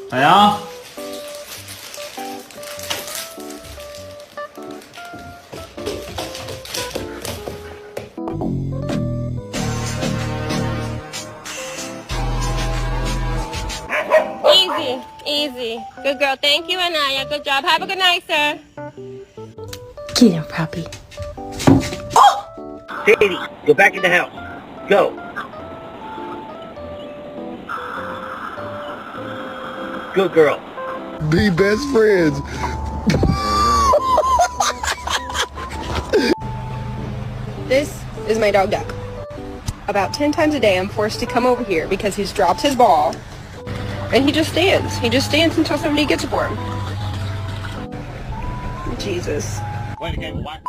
来啊！Easy, easy. Good girl. Thank you, Anaya. Good job. Have a good night, sir. Get him, puppy. Sadie, go back in the house. Go. Good girl. Be best friends. This is my dog Duck. About 10 times a day I'm forced to come over here because he's dropped his ball. And he just stands. He just stands until somebody gets it for him. Jesus. Wait, okay, whack.